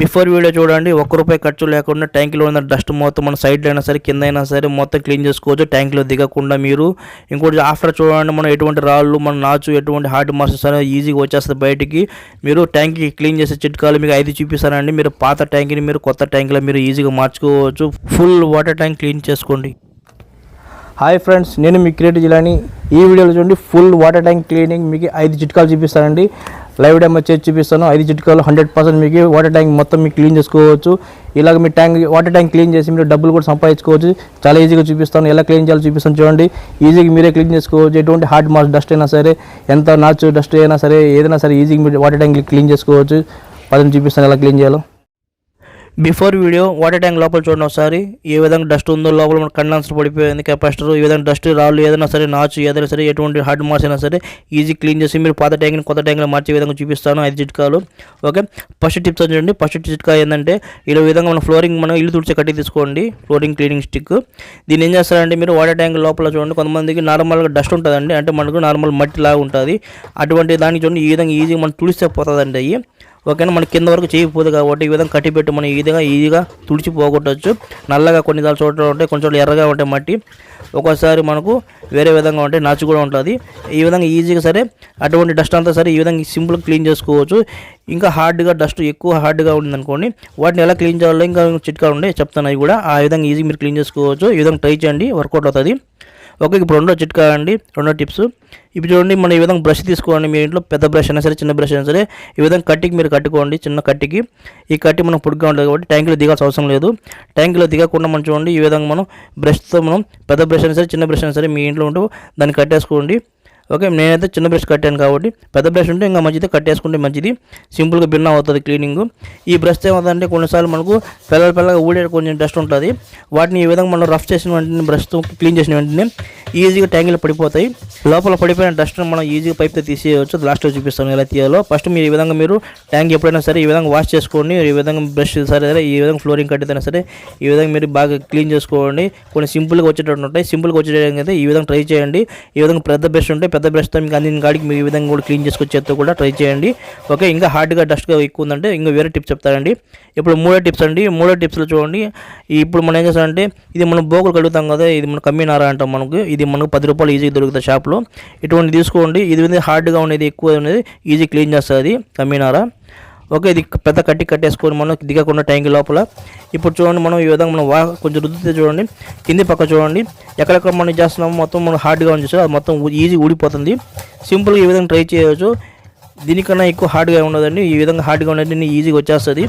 Before video చూడండి. ₹1 ఖర్చు లేకుండా ట్యాంక్లో ఉన్న డస్ట్ మొత్తం మన సైడ్ అయినా సరే కింద అయినా సరే మొత్తం క్లీన్ చేసుకోవచ్చు ట్యాంక్లో దిగకుండా. మీరు ఇంకోటి ఆఫ్టర్ చూడండి, మనం ఎటువంటి రాళ్ళు మన నాచు ఎటువంటి హార్డ్ మార్క్స్ సరే ఈజీగా వచ్చేస్తుంది బయటికి. మీరు ట్యాంక్కి క్లీన్ చేసే చిట్కాలు మీకు 5 చూపిస్తానండి. మీరు పాత ట్యాంక్ని మీరు కొత్త ట్యాంక్లో మీరు ఈజీగా మార్చుకోవచ్చు. ఫుల్ వాటర్ ట్యాంక్ క్లీన్ చేసుకోండి. హాయ్ ఫ్రెండ్స్, నేను మీ క్రియేటివ్ జిలాని. ఈ వీడియోలో చూడండి, ఫుల్ వాటర్ ట్యాంక్ క్లీనింగ్ మీకు 5 చిట్కాలు చూపిస్తానండి. లైవ్ డెమో చేసి చూపిస్తాను. 5 చిట్కాలు 100% మీకు వాటర్ ట్యాంక్ మొత్తం మీకు క్లీన్ చేసుకోవచ్చు. ఇలాగ మీ వాటర్ ట్యాంక్ క్లీన్ చేసి మీరు డబ్బులు కూడా సంపాదించుకోవచ్చు. చాలా ఈజీగా చూపిస్తాను. ఎలా క్లీన్ చేయాలో చూపిస్తాను చూడండి. ఈజీగా మీరే క్లీన్ చేసుకోవచ్చు. ఎటువంటి హార్డ్ మార్క్స్ డస్ట్ అయినా సరే, ఎంత నాచు డస్ట్ అయినా సరే, ఏదైనా సరే ఈజీగా మీరు వాటర్ ట్యాంక్ క్లీన్ చేసుకోవచ్చు. పదని చూపిస్తాను ఎలా క్లీన్ చేయాలో. బిఫోర్ వీడియో వాటర్ ట్యాంక్ లోపల చూడండి ఒకసారి. ఏ విధంగా డస్ట్ ఉందో లోపల మన కండెన్సర్ పడిపోయింది, కెపాసిటర్, ఈ విధంగా డస్ట్ రాళ్ళు ఏదైనా సరే, నాచు ఏదైనా సరే, ఎటువంటి హార్డ్ మార్క్స్ అయినా సరే ఈజీ క్లీన్ చేసి మీరు పాత ట్యాంక్ని కొత్త ట్యాంక్లో మార్చే విధంగా చూపిస్తాను 5 చిట్కాలు. ఓకే, ఫస్ట్ టిప్స్ చూడండి. ఫస్ట్ చిట్కా ఏంటంటే, ఇలా విధంగా మన ఫ్లోరింగ్ మనం ఇల్లు తుడిచే కట్టి తీసుకోండి, ఫ్లోరింగ్ క్లీనింగ్ స్టిక్. దీన్ని ఏం చేస్తారంటే, మీరు వాటర్ ట్యాంక్ లోపల చూడండి, కొంతమందికి నార్మల్గా డస్ట్ ఉంటుందండి, అంటే మనకు నార్మల్ మట్టి లాగా ఉంటుంది. అటువంటి దానికి చూడండి, ఈ విధంగా ఈజీగా మనం తుడిస్తే పోతుందండి అవి. ఓకేనా, మన కింద వరకు చేయకపోదు కాబట్టి ఈ విధంగా కట్టి పెట్టి మనం ఈ విధంగా ఈజీగా తుడిచి పోగొట్టవచ్చు. నల్లగా కొన్ని చోట్ల ఉంటాయి, కొన్ని చోట్ల ఎర్రగా ఉంటాయి మట్టి, ఒక్కోసారి మనకు వేరే విధంగా ఉంటాయి, నాచు కూడా ఉంటుంది. ఈ విధంగా ఈజీగా సరే అటువంటి డస్ట్ అంతా సరే ఈ విధంగా సింపుల్గా క్లీన్ చేసుకోవచ్చు. ఇంకా హార్డ్గా డస్ట్ ఎక్కువ హార్డ్గా ఉందనుకోండి, వాటిని ఎలా క్లీన్ చేయాలో ఇంకా చిట్కాలు ఉండే చెప్తాను. అవి కూడా ఆ విధంగా ఈజీగా మీరు క్లీన్ చేసుకోవచ్చు. ఈ విధంగా ట్రై చేయండి, వర్కౌట్ అవుతుంది. ఓకే, ఇప్పుడు రెండో చిట్కా అండి, రెండో టిప్స్. ఇప్పుడు చూడండి, మనం ఈ విధంగా బ్రష్ తీసుకోండి. మీ ఇంట్లో పెద్ద బ్రష్ అయినా సరే, చిన్న బ్రష్ అయినా సరే, ఈ విధంగా కట్టికి మీరు కట్టుకోండి. చిన్న కట్టికి ఈ కట్టి మనం పొడిగా ఉంటుంది కాబట్టి ట్యాంకులో దిగాల్సిన అవసరం లేదు. ట్యాంకులో దిగకుండా మనం చూడండి, ఈ విధంగా మనం బ్రష్తో మనం పెద్ద బ్రష్ అయినా సరే, చిన్న బ్రష్ అయినా సరే మీ ఇంట్లో ఉంటూ దాన్ని కట్టేసుకోండి. ఓకే, నేనైతే చిన్న బ్రష్ కట్టాను కాబట్టి పెద్ద బ్రష్ ఉంటే ఇంకా మంచిది, కట్టేసుకుంటే మంచిది. సింపుల్గా భిన్న అవుతుంది క్లీనింగ్. ఈ బ్రష్తో ఏమవుతుందంటే, కొన్నిసార్లు మనకు పిల్లగా ఊడే కొంచెం డస్ట్ ఉంటుంది. వాటిని ఈ విధంగా మనం రఫ్ చేసిన వెంటనే, బ్రష్తో క్లీన్ చేసిన వెంటనే ఈజీగా ట్యాంకులో పడిపోతాయి. లోపల పడిపోయిన డస్ట్ మనం ఈజీగా పైప్తో తీసేయవచ్చు. లాస్ట్లో చూపిస్తాను ఎలా తీయాలో. ఫస్ట్ మీరు ఈ విధంగా మీరు ట్యాంక్ ఎప్పుడైనా సరే ఈ విధంగా వాష్ చేసుకోండి. ఈ విధంగా బ్రష్ సరే ఈ విధంగా ఫ్లోరింగ్ కట్టితేనే సరే ఈ విధంగా మీరు బాగా క్లీన్ చేసుకోండి. కొన్ని సింపుల్గా వచ్చేటట్టు ఉంటాయి. సింపుల్గా వచ్చేటట్టు అయితే ఈ విధంగా ట్రై చేయండి. ఈ విధంగా పెద్ద బ్రష్ ఉంటే పెద్ద బ్రష్తో మీకు అందిన కాడికి మీరు ఈ విధంగా కూడా క్లీన్ చేసుకొచ్చేతో కూడా ట్రై చేయండి. ఓకే, ఇంకా హార్డ్గా డస్ట్గా ఎక్కువ ఉందంటే ఇంకా వేరే టిప్స్ చెప్తారండి. ఇప్పుడు మూడో టిప్స్ అండి. మూడో టిప్స్లో చూడండి, ఇప్పుడు మనం ఏం చేస్తామంటే, ఇది మనం బోకులు కడుగుతాం కదా, ఇది మన కమ్మినారా అంటాం. మనకు ఇది మనకు ₹10 ఈజీగా దొరుకుతుంది షాప్లో. ఇటువంటి తీసుకోండి. ఇది హహార్డ్గా ఉండేది, ఎక్కువ ఉండేది ఈజీ క్లీన్ చేస్తుంది కమ్మినారా. ఓకే, ఇది పెద్ద కట్టేసుకొని మనం దిగకుండా ట్యాంక్ లోపల. ఇప్పుడు చూడండి, మనం ఈ విధంగా మనం కొంచెం రుద్దితే చూడండి, కింది పక్క చూడండి, ఎక్కడెక్కడ మనం చేస్తున్నామో మొత్తం మనం హార్డ్గా ఉంది చూసారు, అది మొత్తం ఈజీ ఊడిపోతుంది. సింపుల్గా ఈ విధంగా ట్రై చేయవచ్చు. దీనికన్నా ఎక్కువ హార్డ్గా ఉండదండి. ఈ విధంగా హార్డ్గా ఉండేది ఈజీగా వచ్చేస్తుంది.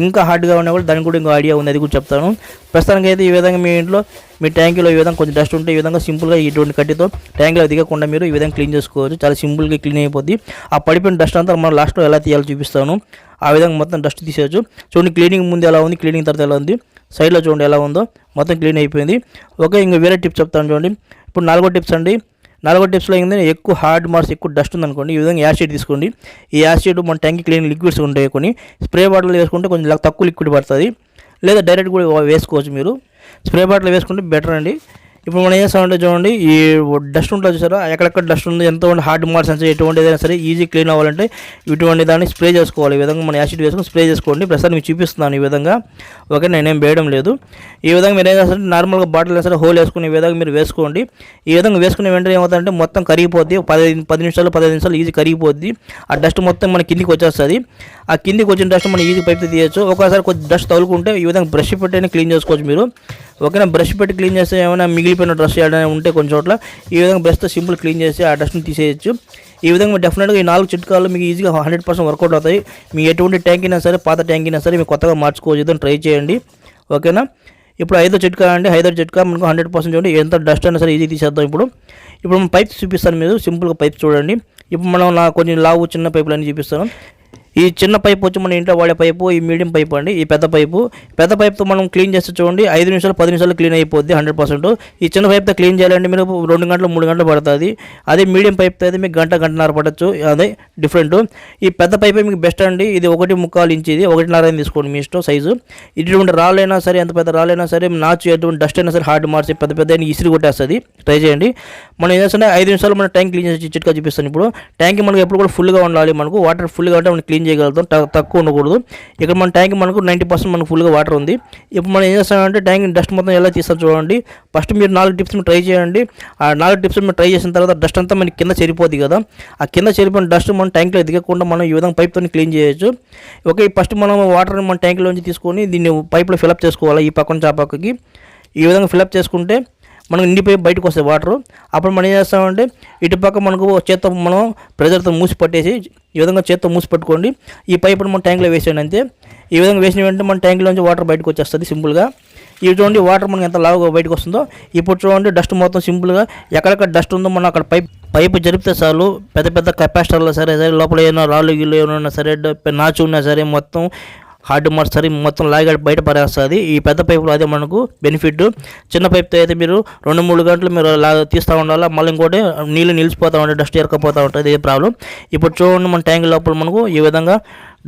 ఇంకా హార్డ్గా ఉన్నా కూడా దానికి కూడా ఇంకో ఐడియా ఉంది, అది కూడా చెప్తాను. ప్రస్తుతానికి అయితే ఈ విధంగా మీ ఇంట్లో మీ ట్యాంకులో ఈ విధంగా కొంచెం డస్ట్ ఉంటే ఈ విధంగా సింపుల్గా ఇటువంటి కట్టితో ట్యాంకులో దిగకుండా మీరు ఈ విధంగా క్లీన్ చేసుకోవచ్చు. చాలా సింపుల్గా క్లీన్ అయిపోద్ది. ఆ పడిపోయిన డస్ట్ అంతా మనం లాస్ట్లో ఎలా తీయాలో చూపిస్తాను. ఆ విధంగా మొత్తం డస్ట్ తీసేయచ్చు. చూడండి, క్లీనింగ్ ముందు ఎలా ఉంది, క్లీనింగ్ తర్వాత ఎలా ఉంది, సైడ్లో చూడండి ఎలా ఉందో, మొత్తం క్లీన్ అయిపోయింది. ఓకే, ఇంకా వేరే టిప్స్ చెప్తాను చూడండి. ఇప్పుడు 4వ టిప్స్ అండి. 4వ టిప్స్లో ఏంటంటే, ఎక్కువ హార్డ్ మార్క్స్ ఎక్కువ డస్ట్ ఉందనుకోండి, ఈ విధంగా యాసిడ్ తీసుకోండి. ఈ యాసిడ్ మన ట్యాంక్ క్లీన్ లిక్విడ్స్ ఉంటాయి, కొన్ని స్ప్రే బాటిల్ వేసుకుంటే కొంచెం తక్కువ లిక్విడ్ పడుతుంది, లేదా డైరెక్ట్ కూడా వేసుకోవచ్చు. మీరు స్ప్రే బాటిల్ వేసుకుంటే బెటర్ అండి. ఇప్పుడు మనం ఏం చేస్తామంటే చూడండి, ఈ డస్ట్ ఉంటుంది చూసారా, ఎక్కడెక్కడ డస్ట్ ఉంది, ఎంతోమంది హార్డ్ మార్క్స్ అంటే ఎటువంటి ఏదైనా సరే ఈజీ క్లీన్ అవ్వాలంటే ఇటువంటి దాన్ని స్ప్రే చేసుకోవాలి. ఈ విధంగా మనం యాసిడ్ వేసుకొని స్ప్రే చేసుకోండి. ప్రస్తుతం మీకు చూపిస్తున్నాను ఈ విధంగా. ఓకే, నేనేం వేయడం లేదు. ఈ విధంగా మీరు ఏం చేస్తారంటే, నార్మల్గా బాటిల్ సరే హోల్ వేసుకుని ఈ విధంగా మీరు వేసుకోండి. ఈ విధంగా వేసుకునే వెంటనే ఏమవుతుందంటే, మొత్తం కరిగిపోద్ది. 10 నిమిషాలు 15 నిమిషాలు ఈజీ కరిగిపోద్ది. ఆ డస్ట్ మొత్తం మన కిందికి వచ్చేస్తుంది. ఆ కిందికి వచ్చిన డస్ట్ మనం ఈజీ పైపు తీయచ్చు. ఒకసారి కొంచెం డస్ట్ తగులుకుంటే ఈ విధంగా బ్రష్ పెట్టి క్లీన్ చేసుకోవచ్చు మీరు. ఓకేనా, బ్రష్ పెట్టి క్లీన్ చేస్తే ఏమైనా మిగిలిపోయిన డ్రెస్ ఏమైనా ఉంటే కొన్ని చోట్ల ఈ విధంగా బ్రష్తో సింపుల్ క్లీన్ చేసి ఆ డస్ట్ని తీసేయచ్చు. ఈ విధంగా డెఫినెట్గా ఈ 4 చిట్కాలు మీకు ఈజీగా 100% వర్కౌట్ అవుతాయి. మీ ఎటువంటి ట్యాంక్ అయినా సరే, పాత ట్యాంక్ అయినా సరే మీరు కొత్తగా మార్చుకోవచ్చు. ఇదని ట్రై చేయండి. ఓకేనా, ఇప్పుడు 5వ చిట్కా అండి. 5వ చిట్కా మనకు 100% చూడండి, ఎంత డస్ట్ అయినా సరే ఈజీ తీసేద్దాం. ఇప్పుడు మనం పైప్స్ చూపిస్తాను, మీరు సింపుల్గా పైప్స్ చూడండి. ఇప్పుడు మనం కొంచెం లావు చిన్న పైపులు అన్నీ చూపిస్తాను. ఈ చిన్న పైపు వచ్చి మన ఇంట్లో వాడే పైపు, ఈ మీడియం పైపు అండి. ఈ పెద్ద పైపుతో మనం క్లీన్ చేస్తే చూడండి 5 నిమిషాలు 10 నిమిషాలు క్లీన్ అయిపోద్ది 100%. ఈ చిన్న పైపుతో క్లీన్ చేయాలంటే మీరు 2 గంటలు 3 గంటలు పడుతుంది. అదే మీడియం పైపుతో అయితే మీకు గంటన్నర పడవచ్చు. అదే డిఫరెంట్. ఈ పెద్ద పైపే మీకు బెస్ట్ అండి. ఇది 1.25 ఇంచ్, ఇది 1.5 తీసుకోండి మీ ఇష్టం సైజు. ఇటువంటి రాళ్ళైనా సరే, ఎంత పెద్ద రాళ్ళైనా సరే, నాచు ఎటువంటి డస్ట్ అయినా సరే, హార్డ్ మార్చి పెద్ద ఇసిరి కొట్టేస్తుంది. ట్రై చేయండి. మనం ఏం చేస్తుంటే 5 నిమిషాలు మనం ట్యాంక్ క్లీన్ చేసి చిట్కా చూపిస్తాను. ఇప్పుడు ట్యాంక్ మనకు ఎప్పుడు కూడా ఫుల్గా ఉండాలి. మనకు వాటర్ ఫుల్గా ఉంటే మనం క్లీన్ చేయగలుగుతాం, తక్కువ ఉండకూడదు. ఇక్కడ మన ట్యాంక్ మనకు 90% మనకు ఫుల్గా వాటర్ ఉంది. ఇప్పుడు మనం ఏం చేస్తామంటే ట్యాంక్ డస్ట్ మొత్తం ఎలా తీస్తాం చూడండి. ఫస్ట్ మీరు 4 టిప్స్ ట్రై చేయండి. ఆ 4 టిప్స్ మీరు ట్రై చేసిన తర్వాత డస్ట్ అంతా మనకి కింద చేరిపోద్ది కదా, ఆ కింద చేరిపోయిన డస్ట్ మన ట్యాంక్లో దిగకుండా మనం ఈ విధంగా పైప్తో క్లీన్ చేయొచ్చు. ఓకే, ఫస్ట్ మనం వాటర్ మన ట్యాంక్లోంచి తీసుకొని దీన్ని పైప్లో ఫిల్అప్ చేసుకోవాలి. ఈ పక్క నుంచి ఆ పక్కకి ఈ విధంగా ఫిల్అప్ చేసుకుంటే మనకు నిండిపోయి బయటకు వస్తాయి వాటర్. అప్పుడు మనం ఏం చేస్తామంటే ఇటు పక్క మనకు చేత్తో మనం ప్రెజర్తో మూసి పట్టేసి ఈ విధంగా చేత్తో మూసి పట్టుకోండి. ఈ పైపును మన ట్యాంక్లో వేసేయండి అంతే. ఈ విధంగా వేసిన వెంటనే మన ట్యాంక్లోంచి వాటర్ బయటకు వచ్చేస్తుంది సింపుల్గా. ఇవి చూడండి వాటర్ మనకి ఎంత లావుగా బయటకు వస్తుందో. ఇప్పుడు చూడండి డస్ట్ మొత్తం సింపుల్గా ఎక్కడెక్కడ డస్ట్ ఉందో మనం అక్కడ పైపు జరిపితే చాలు. పెద్ద పెద్ద కెపాసిటర్లో సరే లోపల ఏమైనా రాళ్ళు గిళ్ళు ఏమైనా సరే నాచు ఉన్నా సరే మొత్తం హార్డ్ మార్క్స్ సరే మొత్తం లాగా బయట పడేస్తుంది. ఈ పెద్ద పైపులో అదే మనకు బెనిఫిట్. చిన్న పైపుతో అయితే మీరు 2-3 గంటలు మీరు తీస్తూ ఉండాలి. మళ్ళీ ఇంకోటి నీళ్ళు నిలిచిపోతూ ఉంటాయి, డస్ట్ ఎరకపోతూ ఉంటుంది, ఇదే ప్రాబ్లం. ఇప్పుడు చూడండి మన ట్యాంక్ లోపల మనకు ఈ విధంగా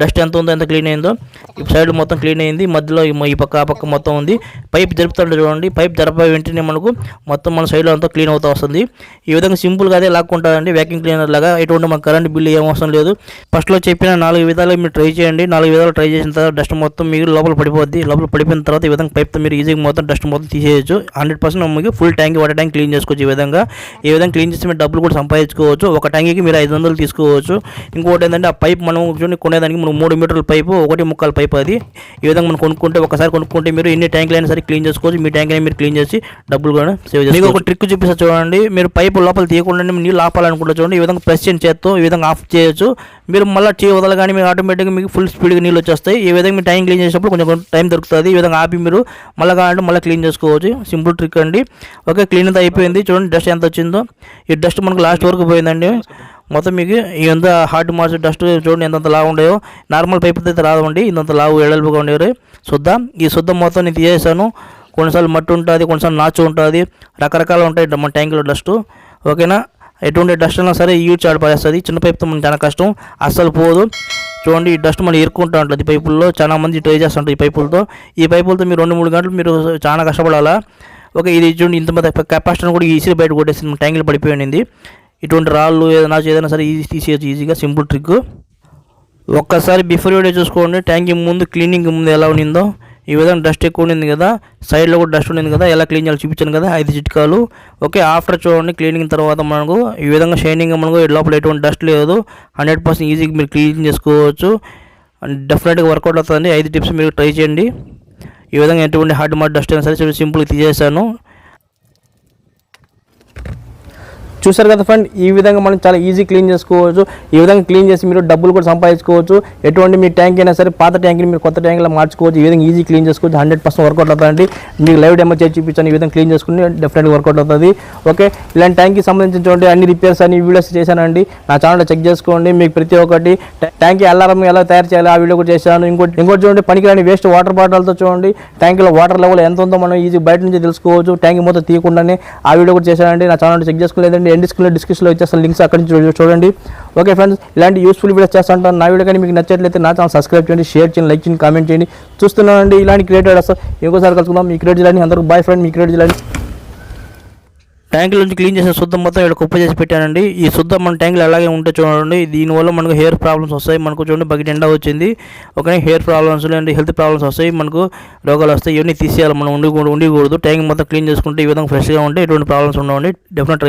డస్ట్ ఎంత ఉందో ఎంత క్లీన్ అయిందో. ఇప్పుడు సైడ్ మొత్తం క్లీన్ అయింది, మధ్యలో ఈ పక్క ఆ పక్క మొత్తం ఉంది. పైప్ జరుపుతుంటే చూడండి, పైప్ జరపై వెంటనే మనకు మొత్తం మన సైడ్లో అంతా క్లీన్ అవుతూ వస్తుంది. ఈ విధంగా సింపుల్గా అదే లాక్కుంటుందండి వ్యాక్యూమ్ క్లీనర్ లాగా. ఎటువంటి మన కరెంట్ బిల్లు ఏం అవసరం లేదు. ఫస్ట్లో చెప్పిన 4 విధాలు మీరు ట్రై చేయండి. 4 విధాలు ట్రై చేసిన తర్వాత డస్ట్ మొత్తం మీకు లోపల పడిపోద్ది. లోపల పడిపోయిన తర్వాత ఈ విధంగా పైప్తో మీరు ఈజీగా మొత్తం డస్ట్ మొత్తం తీసేయచ్చు. 100% మీకు full tank water tank clean చేసుకోవచ్చు. ఈ విధంగా క్లీన్ చేసి మీరు డబ్బులు కూడా సంపాదించుకోవచ్చు. ఒక ట్యాంక్కి మీరు 500 తీసుకోవచ్చు. ఇంకోటి ఏంటంటే ఆ పైప్ మనం చూడండి కొనేదానికి 3 మీటర్ల పైపు 1.25 పైపు అది. ఈ విధంగా మనం ఒకసారి కొనుక్కుంటే మీరు ఎన్ని ట్యాంకులు అయినా సరే క్లీన్ చేసుకోవచ్చు. మీ ట్యాంక్ అయినా మీరు క్లీన్ చేసి డబ్బులు కూడా సేవ్ చేసుకోవచ్చు. మీకు ఒక ట్రిక్ చూపిస్తా చూడండి. మీరు పైపు లోపల తీయకుండా నీళ్ళు ఆపాలనుకుంటే చూడండి, ఈ విధంగా ప్రెస్ చేత్తో ఈ విధంగా ఆఫ్ చేయొచ్చు. మీరు మళ్ళీ వదలగానే మీకు ఆటోమేటిక్గా మీకు ఫుల్ స్పీడ్గా నీళ్ళు వచ్చేస్తాయి. ఈ విధంగా మీ ట్యాంక్ క్లీన్ చేసేటప్పుడు కొంచెం టైం దొరుకుతుంది. ఈ విధంగా ఆపి మీరు మళ్ళీ కావాలంటే మళ్ళీ క్లీన్ చేసుకోవచ్చు. సింపుల్ ట్రిక్ అండి. ఓకే, క్లీన్ అంతా అయిపోయింది. చూడండి డస్ట్ ఎంత వచ్చిందో. ఈ డస్ట్ మనకు లాస్ట్ వరకు పోయిందండి. మొత్తం మీకు ఇంత హార్డ్ మార్క్స్ డస్ట్ చూడండి ఎంతంత లావు ఉండేవో. నార్మల్ పైపు అయితే రాదండి, ఇంత లావు ఎడల్పుగా ఉండేవి ఈ శుద్ధం మొత్తం నేను తీసేసాను. కొన్నిసార్లు మట్టి ఉంటుంది, కొన్నిసార్లు నాచు ఉంటుంది, రకరకాలు ఉంటాయి మన ట్యాంకులో డస్ట్. ఓకేనా, ఎటువంటి డస్ట్ అయినా సరే యూజ్ పడేస్తుంది. చిన్న పైపుతో మనకి చాలా కష్టం, అస్సలు పోదు. చూడండి ఈ డస్ట్ మనం ఎరుక్కుంటూ ఉంటుంది పైపుల్లో. చాలా మంది ట్రై చేస్తుంటారు ఈ పైపులతో. మీరు 2-3 గంటలు మీరు చాలా కష్టపడాలా. ఓకే, ఇది చూడండి ఇంత పెద్ద కెపాసిటర్ కూడా ఈజీ బయట కొట్టేసి ట్యాంకులు పడిపోయింది. ఇటువంటి రాళ్ళు ఏదైనా సరే ఈజీ తీసేయచ్చు ఈజీగా. Simple trick. ఒక్కసారి బిఫోర్ వీడియో చూసుకోండి, ట్యాంక్ ముందు క్లీనింగ్ ముందు ఎలా ఉండిందో. ఈ విధంగా డస్ట్ ఎక్కువ ఉండింది కదా, సైడ్లో కూడా డస్ట్ ఉండింది కదా, ఎలా క్లీన్ చేయాలో చూపించాను కదా 5 చిట్కాలు. ఓకే, ఆఫ్టర్ చూడండి క్లీనింగ్ తర్వాత మనకు ఈ విధంగా షైనింగ్ మనకు లోపల ఎటువంటి డస్ట్ లేదు. 100% ఈజీగా మీరు క్లీన్ చేసుకోవచ్చు. డెఫినెట్గా వర్కౌట్ అవుతుంది. 5 టిప్స్ మీరు ట్రై చేయండి. ఈ విధంగా ఎటువంటి హార్డ్ డస్ట్ అయినా సరే సింపుల్గా తీసేసాను. చూసారు కదా ఫ్రెండ్, ఈ విధంగా మనం చాలా ఈజీ క్లీన్ చేసుకోవచ్చు. ఈ విధంగా క్లీన్ చేసి మీరు డబ్బులు కూడా సంపాదించుకోవచ్చు. ఎటువంటి మీ ట్యాంక్ అయినా సరే పాత ట్యాంక్ని మీరు కొత్త ట్యాంక్లో మార్చుకోవచ్చు. ఈ విధంగా ఈజీ క్లీన్ చేసుకోవచ్చు. 100% వర్కౌట్ అవుతుంది. మీకు లైవ్ డెమో చేసి చూపించాను. ఈ విధంగా క్లీన్ చేసుకుని డెఫినెట్గా వర్కౌట్ అవుతుంది. ఓకే, ఇలాంటి ట్యాంక్కి సంబంధించిన అన్ని రిపేర్స్ అన్ని వీడియోస్ చేశానండి. నా ఛానల్లో చెక్ చేసుకోండి. మీకు ప్రతి ఒక్కటి ట్యాంక్ అలారం ఎలా తయారు చేయాలి ఆ వీడియో కూడా చేశాను. ఇంకోటి చూడండి, పనికిరాని వేస్ట్ వాటర్ బాటిల్తో చూడండి ట్యాంక్లో వాటర్ లెవెల్ ఎంత ఉందో మనం ఈజీ బయట నుంచి తెలుసుకోవచ్చు. ట్యాంక్ మొత్తం తీయకుండానే ఆ వీడియో కూడా చేశానండి. నా ఛానల్లో చెక్ చేసుకోలేదండి. డిస్క్రిప్షన్లో ఇచ్చేస్తాను లింక్స్, అక్కడి నుంచి చూడండి. ఓకే ఫ్రెండ్స్, ఇలాంటి యూస్ఫుల్ వీడియోస్ చేస్తూ ఉంటాను. నా వీడియో కానీ మీకు నచ్చట్లయితే నా ఛానల్ సబ్స్క్రైబ్ చేయండి, షేర్ చేయండి, లైక్ చేయండి, కామెంట్ చేయండి. చూస్తున్నానండి ఇలాంటి క్రియేటెడ్ వస్తాం. ఇంకోసారి కలుసుకుందాం. మీ క్రియేట్ చేయాలని అందరూ బాయ్ ఫ్రెండ్. మీ క్రియేట్ చేయాలని ట్యాంకుల నుంచి క్లీన్ చేసిన శుద్ధం మొత్తం ఇక్కడ కుప్ప చేసి పెట్టానండి. ఈ శుద్ధం మన ట్యాంకులు అలాగే ఉంటే చూడండి, దీనివల్ల మనకు హెయిర్ ప్రాబ్లమ్స్ వస్తాయి. మనకు చూడండి బకెట్ ఎండా వచ్చింది. Okay, hair problems and health problems వస్తాయి, మనకు రోగాలు వస్తాయి. ఇవన్నీ తీసేయాలి, మనం ఉండకూడదు. ట్యాంక్ మొత్తం క్లీన్ చేసుకుంటే ఈ విధంగా ఫ్రెష్గా ఉంటే ఎటువంటి ప్రాబ్లమ్స్ ఉండవండి. Definite try